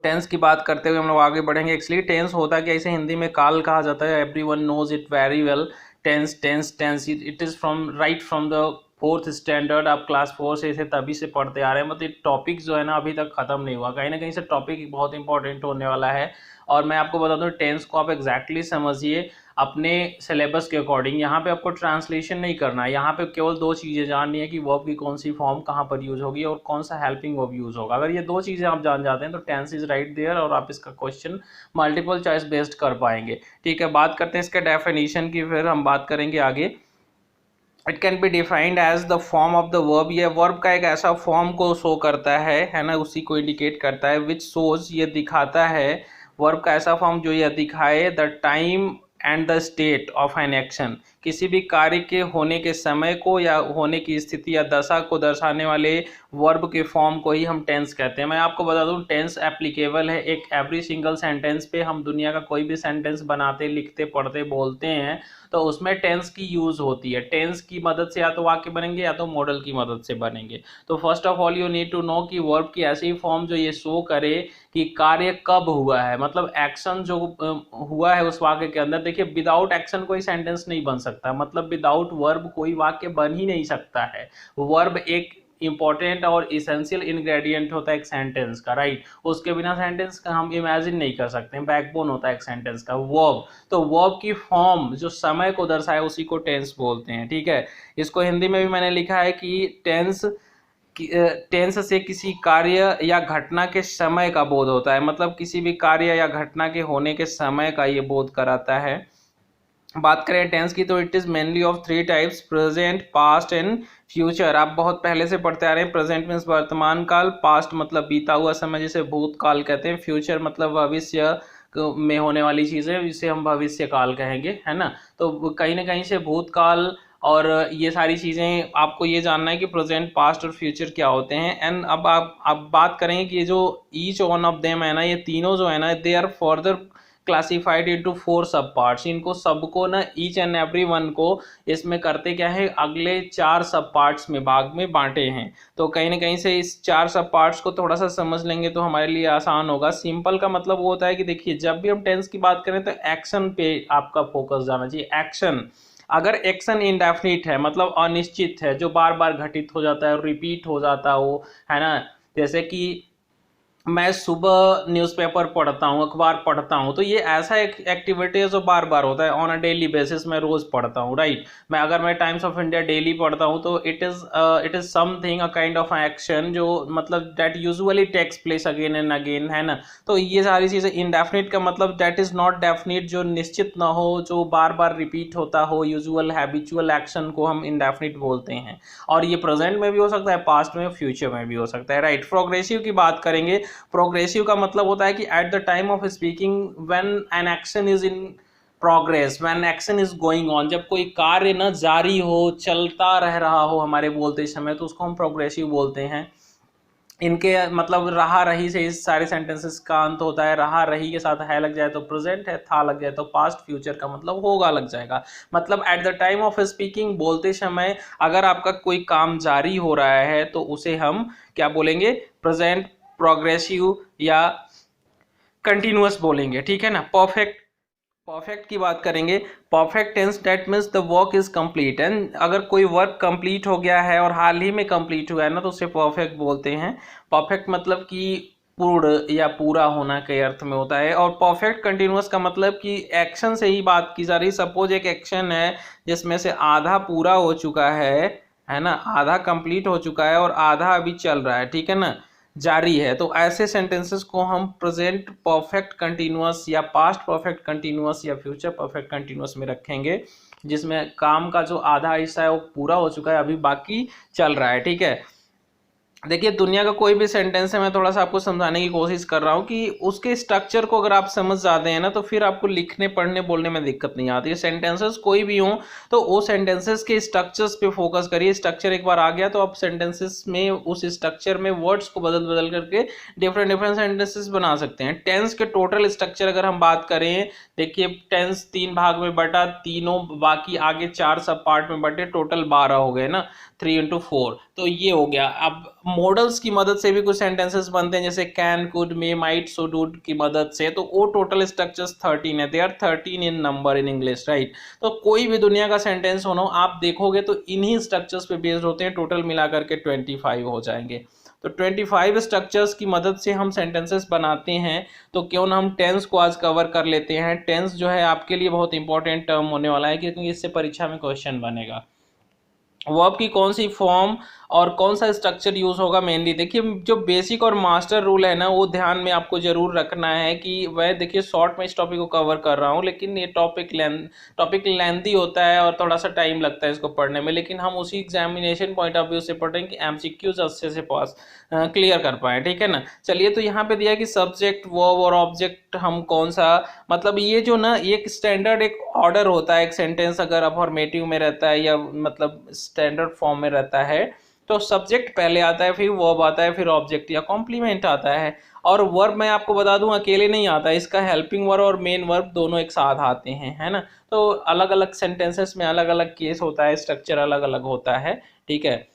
Tense की बात करते हुए हम लोग आगे बढ़ेंगे। एक्चुअली टेंस होता है कि इसे हिंदी में काल कहा जाता है। Everyone knows it very well. Tense tense tense it is from right from the fourth standard. आप क्लास 4 से इसे तभी से पढ़ते आ रहे हैं। मतलब टॉपिक जो है ना अभी तक खत्म नहीं हुआ, कहीं ना कहीं से टॉपिक बहुत इंपॉर्टेंट होने वाला है। और मैं आपको बता दूं टेंस को आप एग्जैक्टली समझिए अपने सिलेबस के अकॉर्डिंग। यहाँ पे आपको ट्रांसलेशन नहीं करना है, यहाँ पे केवल दो चीज़ें जाननी है कि वर्ब की कौन सी फॉर्म कहाँ पर यूज होगी और कौन सा हेल्पिंग वर्ब यूज होगा। अगर ये दो चीज़ें आप जान जाते हैं तो टेंस इज राइट देयर और आप इसका क्वेश्चन मल्टीपल चॉइस बेस्ड कर पाएंगे। ठीक है, बात करते हैं इसके डेफिनेशन की, फिर हम बात करेंगे आगे। It can be defined as the form of the verb. ये वर्ब का एक ऐसा फॉर्म को शो करता है ना, उसी को इंडिकेट करता है। विच शोज, ये दिखाता है, वर्ब का ऐसा फॉर्म जो ये दिखाए the time and the state of an action, किसी भी कार्य के होने के समय को या होने की स्थिति या दशा को दर्शाने वाले वर्ब के फॉर्म को ही हम टेंस कहते हैं। मैं आपको बता दूं टेंस एप्लीकेबल है एक एवरी सिंगल सेंटेंस पे। हम दुनिया का कोई भी सेंटेंस बनाते, लिखते, पढ़ते, बोलते हैं तो उसमें टेंस की यूज होती है। टेंस की मदद से या तो वाक्य बनेंगे या तो मॉडल की मदद से बनेंगे। तो first of all you need to know कि वर्ब की ऐसी फॉर्म जो ये शो करे कि कार्य कब हुआ है, मतलब एक्शन जो हुआ है उस वाक्य के अंदर। देखिए विदाउट एक्शन कोई सेंटेंस नहीं बन सकता, मतलब विदाउट वर्ब कोई वाक्य बन ही नहीं सकता है। वर्ब एक इंपॉर्टेंट और इसेंशियल इंग्रेडिएंट होता है एक सेंटेंस का, राइट। उसके बिना सेंटेंस का हम इमेजिन नहीं कर सकते, बैकबोन होता है एक सेंटेंस का वर्ब। तो वर्ब की फॉर्म जो समय को दर्शाए उसी को टेंस बोलते हैं। ठीक है, इसको हिंदी में भी मैंने लिखा है कि टेंस से किसी कार्य या घटना के समय का बोध होता है, मतलब किसी भी कार्य या घटना के होने के समय का ये बोध कराता है। बात करें टेंस की तो it is mainly of three types, present, past and future. आप बहुत पहले से पढ़ते आ रहे हैं। प्रेजेंट मीन्स वर्तमान काल, पास्ट मतलब बीता हुआ समय जिसे भूतकाल कहते हैं, फ्यूचर मतलब भविष्य में होने वाली चीजें जिसे हम भविष्य काल कहेंगे, है ना। तो कहीं ना कहीं से भूतकाल और ये सारी चीजें आपको ये जानना है कि प्रेजेंट, पास्ट और फ्यूचर क्या होते हैं। एंड अब बात करेंगे कि ये जो ईच वन ऑफ देम है ना, ये तीनों जो है ना they are further classified into 4 sub parts. इनको सबको ना ईच एंड एवरी वन को इसमें करते क्या है, अगले 4 सब पार्ट्स में भाग में बांटे हैं। तो कहीं ना कहीं से इस 4 सब पार्ट्स को थोड़ा सा समझ लेंगे तो हमारे लिए आसान होगा। सिंपल का मतलब वो होता है कि देखिए जब भी हम टेंस की बात करें तो एक्शन पे आपका फोकस जाना चाहिए। एक्शन, अगर एक्शन इंडेफिनिट है मतलब अनिश्चित है, जो बार बार घटित हो जाता है, रिपीट हो जाता हो, है ना। जैसे कि मैं सुबह न्यूज़पेपर पढ़ता हूँ, अखबार पढ़ता हूँ, तो ये ऐसा एक एक्टिविटी है जो बार बार होता है ऑन अ डेली बेसिस। मैं रोज पढ़ता हूँ, राइट। मैं अगर मैं टाइम्स ऑफ इंडिया डेली पढ़ता हूँ तो it is something a kind of action जो मतलब that usually takes place again and again, है ना। तो ये सारी चीज़ें इनडेफिनिट का मतलब दैट इज नॉट डेफिनिट, जो निश्चित ना हो, जो बार बार रिपीट होता हो, यूजुअल हैबिचुअल एक्शन को हम इनडेफिनिट बोलते हैं। और ये प्रेजेंट में भी हो सकता है, पास्ट में, फ्यूचर में भी हो सकता है, राइट। प्रोग्रेसिव की बात करेंगे। प्रोग्रेसिव का मतलब होता है कि at the time of speaking when an action is in progress, when action is going on, जब कोई कार्य न जारी हो, चलता रह रहा हो हमारे बोलते समय, तो उसको हम प्रोग्रेसिव बोलते हैं। इनके मतलब रहा रही से इस सारे सेंटेंसेस का अंत होता है। रहा रही के साथ है लग जाए तो प्रेजेंट है, था लग जाए तो पास्ट, फ्यूचर का मतलब होगा लग जाएगा। मतलब at the time of speaking, बोलते समय अगर आपका कोई काम जारी हो रहा है तो उसे हम क्या बोलेंगे, प्रेजेंट, प्रोग्रेसिव या कंटिन्यूअस बोलेंगे। ठीक है ना। परफेक्ट, परफेक्ट की बात करेंगे। Perfect tense that means the work is complete. And अगर कोई वर्क कंप्लीट हो गया है और हाल ही में कंप्लीट हुआ है ना तो उसे परफेक्ट बोलते हैं। परफेक्ट मतलब कि पूर्ण या पूरा होना के अर्थ में होता है। और परफेक्ट कंटिन्यूअस का मतलब कि एक्शन से ही बात की जा रही। सपोज एक एक्शन है जिसमें से आधा पूरा हो चुका है ना, आधा कंप्लीट हो चुका है और आधा अभी चल रहा है, ठीक है ना, जारी है। तो ऐसे सेंटेंसेस को हम प्रेजेंट परफेक्ट कंटिन्यूअस या पास्ट परफेक्ट कंटिन्यूअस या फ्यूचर परफेक्ट कंटिन्यूअस में रखेंगे, जिसमें काम का जो आधा हिस्सा है वो पूरा हो चुका है, अभी बाकी चल रहा है। ठीक है, देखिए दुनिया का कोई भी सेंटेंस है, मैं थोड़ा सा आपको समझाने की कोशिश कर रहा हूँ कि उसके स्ट्रक्चर को अगर आप समझ जाते हैं ना तो फिर आपको लिखने पढ़ने बोलने में दिक्कत नहीं आती है। सेंटेंसेस कोई भी हो तो वो सेंटेंसेस के स्ट्रक्चर्स पे फोकस करिए। स्ट्रक्चर एक बार आ गया तो आप सेंटेंसेस में उस स्ट्रक्चर में वर्ड्स को बदल बदल करके डिफरेंट डिफरेंट सेंटेंसेस बना सकते हैं। टेंस के टोटल स्ट्रक्चर अगर हम बात करें, देखिए टेंस 3 भाग में बटा, तीनों बाकी आगे 4 सब पार्ट में बटे, टोटल 12 हो गए ना। 3 into 4, तो ये हो गया। अब मॉडल्स की मदद से भी कुछ सेंटेंसेस बनते हैं, जैसे can, could, may, might, should, would की मदद से, तो वो टोटल स्ट्रक्चर्स 13 है। They are 13 in number in English, right. तो कोई भी दुनिया का सेंटेंस हो ना, आप देखोगे तो इन्हीं स्ट्रक्चर्स पे बेस्ड होते हैं, टोटल मिलाकर के 25 हो जाएंगे। तो 25 स्ट्रक्चर्स की मदद से हम सेंटेंसेस बनाते हैं। तो क्यों ना हम टेंस को आज कवर कर लेते हैं। टेंस जो है आपके लिए बहुत इंपॉर्टेंट टर्म होने वाला है, क्योंकि इससे परीक्षा में क्वेश्चन बनेगा। वर्ब की कौन सी फॉर्म और कौन सा स्ट्रक्चर यूज होगा, मेनली देखिए जो बेसिक और मास्टर रूल है ना, वो ध्यान में आपको जरूर रखना है। कि वह देखिए शॉर्ट में इस टॉपिक को कवर कर रहा हूँ, लेकिन ये टॉपिक लेंथी होता है और थोड़ा सा टाइम लगता है इसको पढ़ने में, लेकिन हम उसी एग्जामिनेशन पॉइंट ऑफ व्यू से पढ़ रहे हैं कि एमसीक्यूज अच्छे से पास क्लियर कर पाए, ठीक है ना। चलिए, तो यहाँ पे दिया कि सब्जेक्ट, वर्ब और ऑब्जेक्ट हम कौन सा, मतलब ये जो ना एक स्टैंडर्ड एक ऑर्डर होता है, एक सेंटेंस अगर अफर्मेटिव में रहता है या मतलब स्टैंडर्ड फॉर्म में रहता है, तो सब्जेक्ट पहले आता है, फिर वर्ब आता है, फिर ऑब्जेक्ट या कॉम्प्लीमेंट आता है। और वर्ब मैं आपको बता दूं अकेले नहीं आता है, इसका हेल्पिंग वर्ब और मेन वर्ब दोनों एक साथ आते हैं, है ना। तो अलग अलग सेंटेंसेस में अलग अलग केस होता है, स्ट्रक्चर अलग अलग होता है, ठीक है।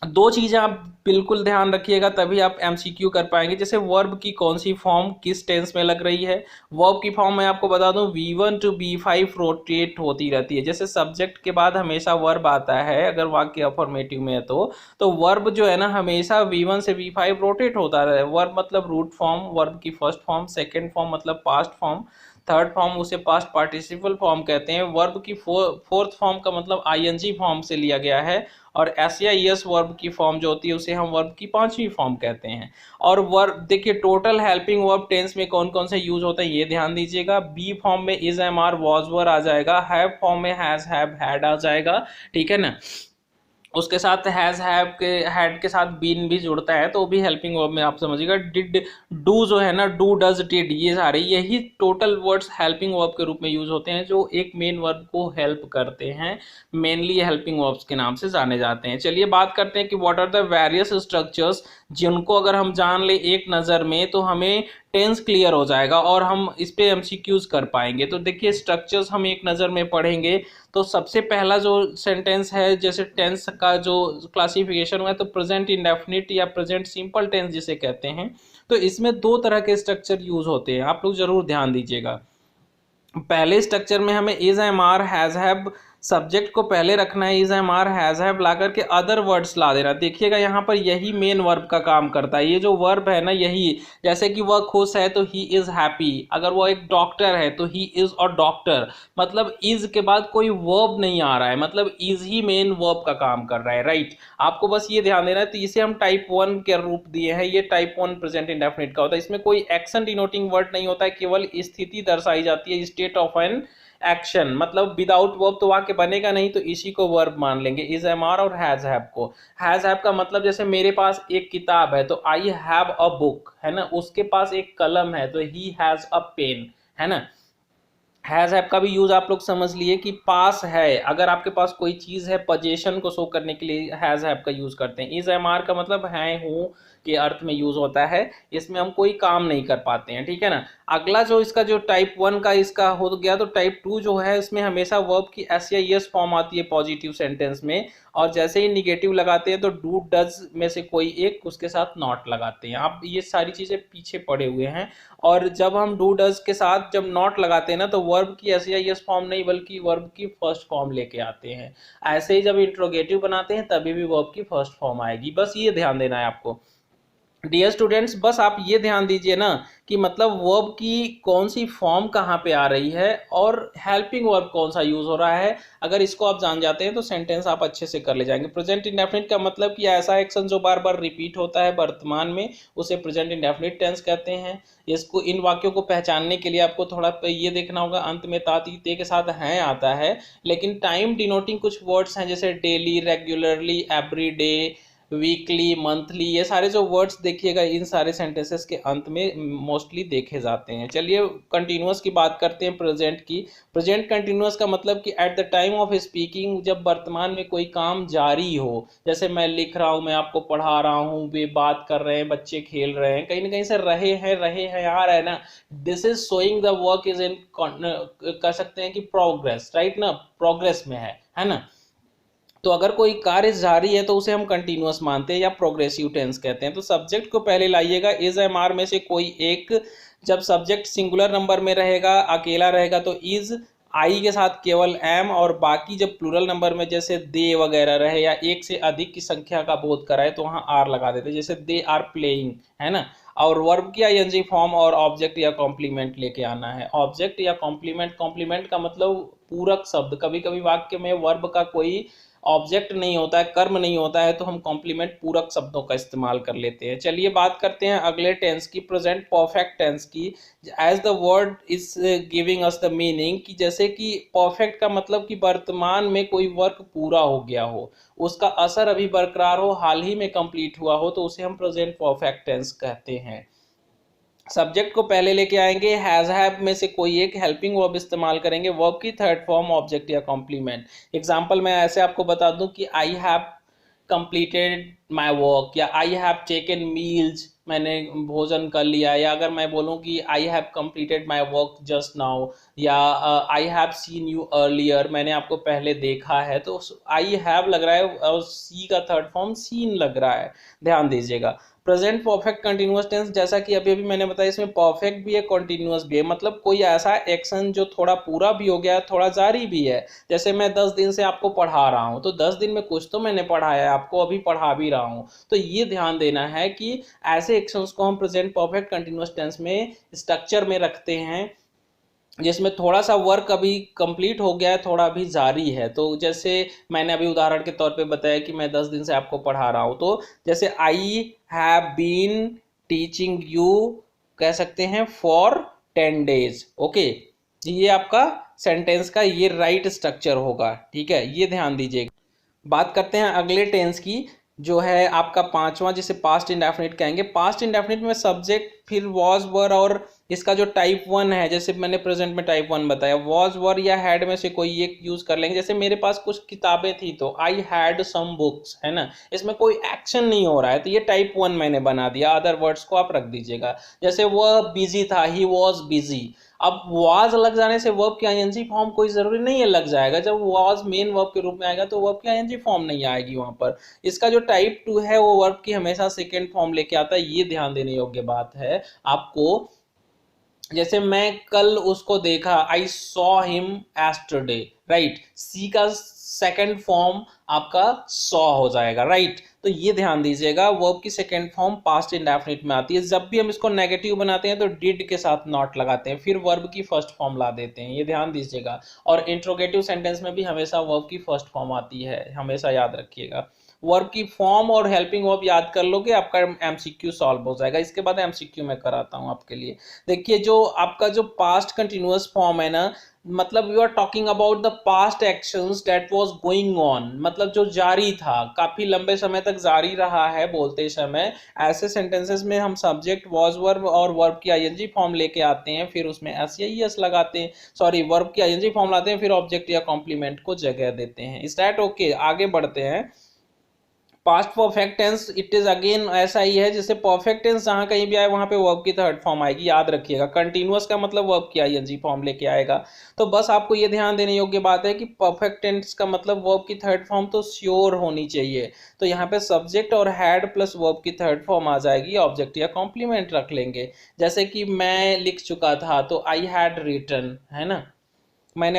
दो चीजें आप बिल्कुल ध्यान रखिएगा, तभी आप एमसीक्यू कर पाएंगे। जैसे वर्ब की कौन सी फॉर्म किस टेंस में लग रही है। वर्ब की फॉर्म मैं आपको बता दूं V1 to B5 रोटेट होती रहती है। जैसे सब्जेक्ट के बाद हमेशा वर्ब आता है अगर वाक्य अफर्मेटिव में है तो वर्ब जो है ना हमेशा V1 से B5 रोटेट होता रहे। वर्ब मतलब रूट फॉर्म, वर्ब की फर्स्ट फॉर्म, सेकेंड फॉर्म मतलब पास्ट फॉर्म, थर्ड फॉर्म उसे पास्ट पार्टिसिपल फॉर्म कहते हैं। वर्ब की फोर्थ फॉर्म का मतलब आईएनजी फॉर्म से लिया गया है। और एस या एस वर्ब की फॉर्म जो होती है उसे हम वर्ब की पांचवी फॉर्म कहते हैं। और वर्ब देखिए टोटल हेल्पिंग वर्ब टेंस में कौन कौन से यूज होते हैं ये ध्यान दीजिएगा। बी फॉर्म में इज, एम, आर, वॉज, वर आ जाएगा। हैव फॉर्म में हैज, हैव, हैड आ जाएगा, ठीक है ना। उसके साथ हैज, हैव के हैड के साथ बीन भी जुड़ता है, तो भी हेल्पिंग वर्ब में आप समझिएगा। डिड, डू जो है ना, डू, डज, डिड, ये सारे यही टोटल वर्ड्स हेल्पिंग वर्ब के रूप में यूज होते हैं, जो एक मेन वर्ब को हेल्प करते हैं। मेनली हेल्पिंग वर्ब्स के नाम से जाने जाते हैं। चलिए बात करते हैं कि what are the various structures, जिनको अगर हम जान ले एक नज़र में तो हमें टेंस क्लियर हो जाएगा और हम इस पे एमसीक्यूज कर पाएंगे। तो देखिए स्ट्रक्चर्स हम एक नज़र में पढ़ेंगे। तो सबसे पहला जो सेंटेंस है, जैसे टेंस का जो क्लासिफिकेशन हुआ है, तो प्रेजेंट इंडेफिनिट या प्रेजेंट सिंपल टेंस जिसे कहते हैं, तो इसमें दो तरह के स्ट्रक्चर यूज होते हैं, आप लोग जरूर ध्यान दीजिएगा। पहले स्ट्रक्चर में हमें is, am, are, has, have, subject को पहले रखना है, is, am, are, has, have ला करके अदर वर्ड्स ला देना। देखिएगा यहाँ पर यही मेन वर्ब का काम करता है। ये जो वर्ब है ना यही, जैसे कि वह खुश है तो ही इज हैप्पी, अगर वो एक डॉक्टर है तो ही इज अ डॉक्टर, मतलब इज के बाद कोई वर्ब नहीं आ रहा है, मतलब इज ही मेन वर्ब का काम कर रहा है, राइट। आपको बस ये ध्यान देना है। तो इसे हम टाइप 1 के रूप दिए हैं, ये टाइप 1 प्रेजेंट इंडेफिनिट का होता है। इसमें कोई एक्शन डिनोटिंग वर्ड नहीं होता है, केवल स्थिति दर्शाई जाती है, स्टेट ऑफ एन एक्शन। मतलब विदाउट वर्ब तो वाक्य बनेगा नहीं, तो इसी को वर्ब मान लेंगे, इज, एम, आर और हैज, हैव को। हैज, हैव का मतलब जैसे मेरे पास एक किताब है तो आई हैव अ बुक, है ना। उसके पास एक कलम है तो ही हैज अ पेन, है ना। हैज, हैव का भी यूज आप लोग समझ लिए कि पास है, अगर आपके पास कोई चीज है पोजीशन को शो करने के लिए हैज, हैव का यूज करते हैं। इज, एम, आर का मतलब है, हूँ के अर्थ में यूज होता है, इसमें हम कोई काम नहीं कर पाते हैं, ठीक है ना। अगला जो इसका जो टाइप 1 का इसका हो गया, तो टाइप 2 जो है इसमें हमेशा वर्ब की एस या एस फॉर्म आती है पॉजिटिव सेंटेंस में, और जैसे ही निगेटिव लगाते हैं तो डू, डज में से कोई एक उसके साथ नॉट लगाते हैं। आप ये सारी चीजें पीछे पड़े हुए हैं। और जब हम डू, डज के साथ जब नॉट लगाते हैं ना, तो वर्ब की एस या एस फॉर्म नहीं बल्कि वर्ब की फर्स्ट फॉर्म लेके आते हैं। ऐसे ही जब इंट्रोगेटिव बनाते हैं तभी भी वर्ब की फर्स्ट फॉर्म आएगी, बस ये ध्यान देना है आपको। डियर स्टूडेंट्स, बस आप ये ध्यान दीजिए ना कि मतलब वर्ब की कौन सी फॉर्म कहाँ पे आ रही है और हेल्पिंग वर्ब कौन सा यूज हो रहा है। अगर इसको आप जान जाते हैं तो सेंटेंस आप अच्छे से कर ले जाएंगे। प्रेजेंट इंडेफिनिट का मतलब कि ऐसा एक्शन जो बार बार रिपीट होता है वर्तमान में, उसे प्रेजेंट इंडेफिनिट टेंस कहते हैं। इसको इन वाक्यों को पहचानने के लिए आपको थोड़ा ये देखना होगा, अंत में ताती ते के साथ हैं आता है, लेकिन टाइम डिनोटिंग कुछ वर्ड्स हैं जैसे daily, regularly, every day, weekly, monthly, ये सारे जो वर्ड्स देखिएगा इन सारे सेंटेंसेस के अंत में मोस्टली देखे जाते हैं। चलिए कंटिन्यूअस की बात करते हैं, प्रेजेंट की। प्रेजेंट कंटिन्यूअस का मतलब कि at the time of speaking, जब वर्तमान में कोई काम जारी हो, जैसे मैं लिख रहा हूँ, मैं आपको पढ़ा रहा हूँ, वे बात कर रहे हैं, बच्चे खेल रहे हैं, कहीं ना कहीं से रहे हैं आ रहा है ना, this is showing the work is in, कह सकते हैं कि प्रोग्रेस, राइट ना, प्रोग्रेस में है ना। तो अगर कोई कार्य जारी है तो उसे हम कंटिन्यूअस मानते हैं या प्रोग्रेसिव टेंस कहते हैं। तो सब्जेक्ट को पहले लाइएगा, इज एम आर में से कोई एक, जब सब्जेक्ट सिंगुलर नंबर में रहेगा, अकेला रहेगा तो इज, आई के साथ केवल एम, और बाकी जब प्लूरल नंबर में जैसे दे वगैरह रहे या एक से अधिक की संख्या का बोध कराए तो वहाँ आर लगा देते, जैसे दे आर प्लेइंग, है ना। और वर्ब की आईएनजी फॉर्म और ऑब्जेक्ट या कॉम्प्लीमेंट लेके आना है। ऑब्जेक्ट या कॉम्प्लीमेंट, कॉम्प्लीमेंट का मतलब पूरक शब्द। कभी कभी वाक्य में वर्ब का कोई ऑब्जेक्ट नहीं होता है, कर्म नहीं होता है, तो हम कॉम्प्लीमेंट पूरक शब्दों का इस्तेमाल कर लेते हैं। चलिए बात करते हैं अगले टेंस की, प्रेजेंट परफेक्ट टेंस की। As the word is giving us the meaning, कि जैसे कि परफेक्ट का मतलब कि वर्तमान में कोई वर्क पूरा हो गया हो, उसका असर अभी बरकरार हो, हाल ही में कंप्लीट हुआ हो, तो उसे हम प्रेजेंट परफेक्ट टेंस कहते हैं। सब्जेक्ट को पहले लेके आएंगे, हैज हैव में से कोई एक हेल्पिंग वर्ब इस्तेमाल करेंगे, वर्ब की थर्ड फॉर्म ऑब्जेक्ट या कॉम्प्लीमेंट। एग्जांपल मैं ऐसे आपको बता दूं कि I have completed my work, या आई हैव टेकन मील्स, मैंने भोजन कर लिया, या अगर मैं बोलूं कि I have completed my work just now, या I have seen you earlier, मैंने आपको पहले देखा है, तो आई हैव लग रहा है और सी का थर्ड फॉर्म सीन लग रहा है, ध्यान दीजिएगा। प्रेजेंट परफेक्ट कंटिन्यूअस टेंस, जैसा कि अभी अभी मैंने बताया, इसमें परफेक्ट भी है, कॉन्टिन्यूअस भी है, मतलब कोई ऐसा एक्शन जो थोड़ा पूरा भी हो गया है, थोड़ा जारी भी है। जैसे मैं 10 दिन से आपको पढ़ा रहा हूं, तो 10 दिन में कुछ तो मैंने पढ़ाया है आपको, अभी पढ़ा भी रहा हूं। तो ये ध्यान देना है कि ऐसे एक्शंस को हम प्रेजेंट परफेक्ट कंटिन्यूअस टेंस में स्ट्रक्चर में रखते हैं, जिसमें थोड़ा सा वर्क अभी कंप्लीट हो गया है, थोड़ा अभी जारी है। तो जैसे मैंने अभी उदाहरण के तौर पे बताया कि मैं 10 दिन से आपको पढ़ा रहा हूँ, तो जैसे I have been teaching you, कह सकते हैं फॉर 10 डेज। ओके, ये आपका सेंटेंस का ये राइट स्ट्रक्चर होगा, ठीक है, ये ध्यान दीजिएगा। बात करते हैं अगले टेंस की, जो है आपका पांचवा, जिसे पास्ट इंडेफिनिट कहेंगे। पास्ट इंडेफिनिट में सब्जेक्ट, फिर वॉज वर, और इसका जो टाइप वन है, जैसे मैंने प्रेजेंट में टाइप वन बताया, वॉज वर या हैड में से कोई एक यूज कर लेंगे। जैसे मेरे पास कुछ किताबें थी तो आई हैड सम बुक्स, है ना, इसमें कोई एक्शन नहीं हो रहा है, तो ये टाइप वन मैंने बना दिया, अदर वर्ड्स को आप रख दीजिएगा। जैसे वह बिजी था, ही वॉज बिजी, अब वाज लग जाने से वर्ब की आईएनजी फॉर्म कोई जरूरी नहीं है लग जाएगा, जब वाज मेन वर्ब के रूप में आएगा तो वर्ब की आईएनजी फॉर्म नहीं आएगी वहां पर। इसका जो टाइप टू है वो वर्ब की हमेशा सेकेंड फॉर्म लेके आता है, ये ध्यान देने योग्य बात है आपको। जैसे मैं कल उसको देखा, I saw him yesterday, right, see का सेकंड फॉर्म आपका सॉ हो जाएगा, राइट। तो ये ध्यान दीजिएगा, वर्ब की सेकंड फॉर्म पास्ट इंडेफिनिट में आती है। जब भी हम इसको नेगेटिव बनाते हैं तो डिड के साथ नॉट लगाते हैं, फिर वर्ब की फर्स्ट फॉर्म ला देते हैं, ये ध्यान दीजिएगा। और इंट्रोगेटिव सेंटेंस में भी हमेशा वर्ब की फर्स्ट फॉर्म आती है, हमेशा याद रखिएगा। वर्ब की फॉर्म और हेल्पिंग वर्ब याद कर लोगे, आपका एमसीक्यू सॉल्व हो जाएगा। इसके बाद एमसीक्यू मैं कराता हूं आपके लिए। देखिए, जो आपका जो पास्ट कंटिन्यूअस फॉर्म है ना, मतलब you are talking about the past actions that was going on, मतलब जो जारी था, काफी लंबे समय तक जारी रहा है बोलते समय। ऐसे सेंटेंसेस में हम सब्जेक्ट वाज वर्ब और वर्ब की आईएनजी फॉर्म लेके आते हैं, फिर उसमें एस या ईएस लगाते हैं, सॉरी वर्ब की आईएनजी फॉर्म लाते हैं, फिर ऑब्जेक्ट या कॉम्प्लीमेंट को जगह देते हैं। Is that okay? आगे बढ़ते हैं। Past perfect tense it is again ऐसा ही है, जैसे परफेक्ट टेंस जहां कहीं भी आए वहां पे वर्ब की थर्ड फॉर्म आएगी, याद रखिएगा। कंटिन्यूअस का मतलब वर्ब की आईएनजी फॉर्म लेके आएगा। तो बस आपको ये ध्यान देने योग्य बात है कि परफेक्ट टेंस का मतलब वर्ब की थर्ड फॉर्म तो श्योर होनी चाहिए। तो यहाँ पे सब्जेक्ट और हैड प्लस वर्ब की थर्ड फॉर्म आ जाएगी, ऑब्जेक्ट या कॉम्प्लीमेंट रख लेंगे। जैसे कि मैं लिख चुका था तो आई हैड रिटन, है ना, मैं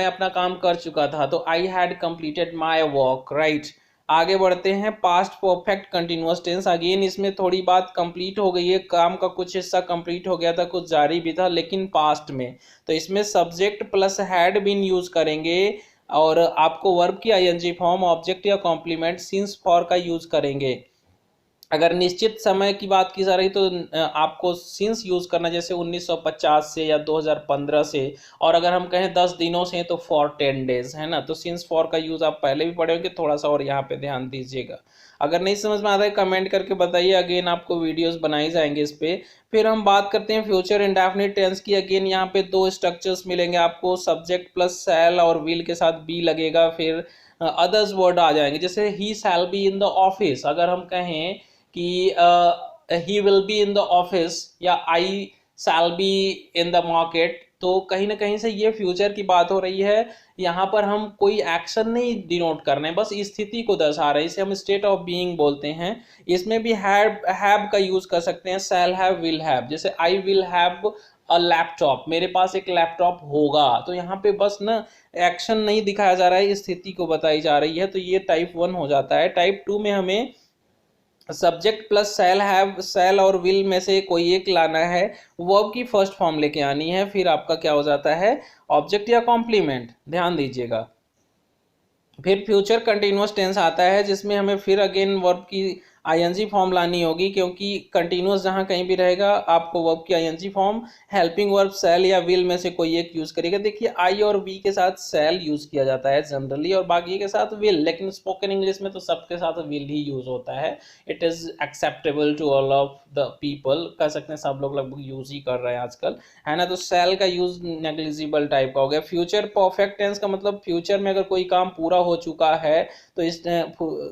अपना काम कर चुका था तो I had completed my work, right. आगे बढ़ते हैं, past perfect continuous tense. Again इसमें थोड़ी बात कंप्लीट हो गई है, काम का कुछ हिस्सा कंप्लीट हो गया था, कुछ जारी भी था, लेकिन पास्ट में। तो इसमें subject plus had been use करेंगे, और आपको वर्ब की आईएनजी फॉर्म, ऑब्जेक्ट या कॉम्प्लीमेंट सिंस फॉर का यूज करेंगे। अगर निश्चित समय की बात की जा रही तो आपको सिंस यूज करना, जैसे 1950 से या 2015 से। और अगर हम कहें 10 दिनों से तो फॉर 10 डेज, है ना। तो सिंस फॉर का यूज आप पहले भी पढ़े होंगे, थोड़ा सा और यहाँ पे ध्यान दीजिएगा। अगर नहीं समझ में आता है कमेंट करके बताइए, अगेन आपको वीडियोस बनाई जाएंगे इस पे। फिर हम बात करते हैं फ्यूचर इंडेफिनिट टेंस की। अगेन यहाँ पे दो स्ट्रक्चर्स मिलेंगे आपको, सब्जेक्ट प्लस शैल और विल के साथ बी लगेगा, फिर अदर्स वर्ड आ जाएंगे। जैसे ही shall be in the office, अगर हम कहें कि he will be in the office, या I shall be in the market, तो कहीं ना कहीं से ये फ्यूचर की बात हो रही है। यहाँ पर हम कोई एक्शन नहीं डिनोट कर रहे हैं, बस स्थिति को दर्शा रहे हैं, इसे हम स्टेट ऑफ बीइंग बोलते हैं। इसमें भी हैव का यूज कर सकते हैं, शैल हैव, विल हैव। जैसे I will have a laptop, मेरे पास एक लैपटॉप होगा, तो यहाँ पे बस ना एक्शन नहीं दिखाया जा रहा है, स्थिति को बताई जा रही है, तो ये टाइप 1 हो जाता है। टाइप 2 में हमें सब्जेक्ट प्लस शैल हैव, शैल और विल में से कोई एक लाना है, वर्ब की फर्स्ट फॉर्म लेके आनी है, फिर आपका क्या हो जाता है, ऑब्जेक्ट या कॉम्प्लीमेंट। ध्यान दीजिएगा। फिर फ्यूचर कंटिन्यूअस टेंस आता है, जिसमें हमें फिर अगेन वर्ब की आईएनजी फॉर्म लानी होगी, क्योंकि कंटिन्यूअस जहां कहीं भी रहेगा आपको वर्ब की आईएनजी फॉर्म हेल्पिंग वर्ब शैल या विल में से कोई एक यूज करेगा। देखिए आई और वी के साथ शैल यूज किया जाता है जनरली, और बाकी के साथ विल, लेकिन स्पोकन इंग्लिश में तो सबके साथ विल ही यूज होता है। It is acceptable to all of the people, कह सकते हैं सब लोग लगभग यूज ही कर रहे हैं आजकल, है ना। तो शैल का यूज नेग्लिजिबल टाइप का हो गया। फ्यूचर परफेक्ट टेंस का मतलब फ्यूचर में अगर कोई काम पूरा हो चुका है तो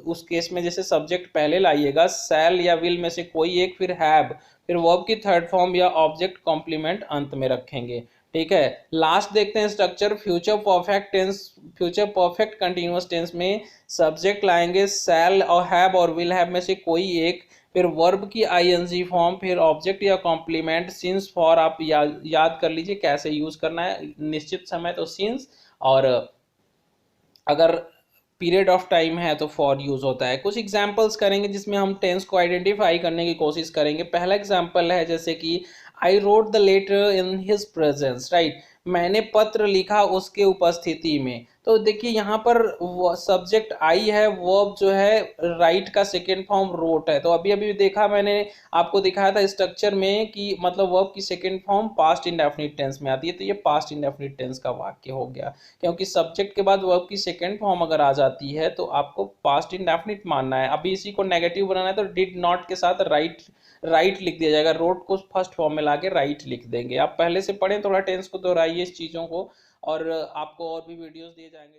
उस केस में जैसे सब्जेक्ट पहले लाइएगा, शैल या विल में से कोई एक, फिर हैव, फिर वर्ब की थर्ड फॉर्म या ऑब्जेक्ट कॉम्प्लीमेंट अंत में रखेंगे। ठीक है, लास्ट देखते हैं structure future perfect tense. Future perfect continuous tense में सब्जेक्ट लाएंगे शैल और हैव और विल हैव में से कोई एक, फिर वर्ब की आईएनजी फॉर्म, फिर ऑब्जेक्ट या कॉम्प्लीमेंट। सिंस फॉर आप याद कर लीजिए कैसे यूज करना है, निश्चित समय तो सिंस, और अगर पीरियड ऑफ टाइम है तो फॉर यूज होता है। कुछ एग्जांपल्स करेंगे जिसमें हम टेंस को आइडेंटिफाई करने की कोशिश करेंगे। पहला एग्जांपल है जैसे कि I wrote the letter in his presence, right, मैंने पत्र लिखा उसके उपस्थिति में। तो देखिए यहाँ पर सब्जेक्ट आई है, वर्ब जो है राइट का सेकेंड फॉर्म रोट है। तो अभी अभी देखा मैंने, आपको दिखाया था स्ट्रक्चर में कि मतलब वर्ब की second form past indefinite tense में आती है, तो ये पास्ट इंडेफिनिट टेंस का वाक्य हो गया, क्योंकि सब्जेक्ट के बाद वर्ब की सेकेंड फॉर्म अगर आ जाती है तो आपको पास्ट इंडेफिनिट मानना है। अभी इसी को नेगेटिव बनाना है तो डिड नॉट के साथ राइट लिख दिया जाएगा, रोट को फर्स्ट फॉर्म में लाके राइट लिख देंगे। आप पहले से पढ़ें, थोड़ा टेंस को दोहराइए इस चीज़ों को, और आपको और भी वीडियोस दिए जाएंगे।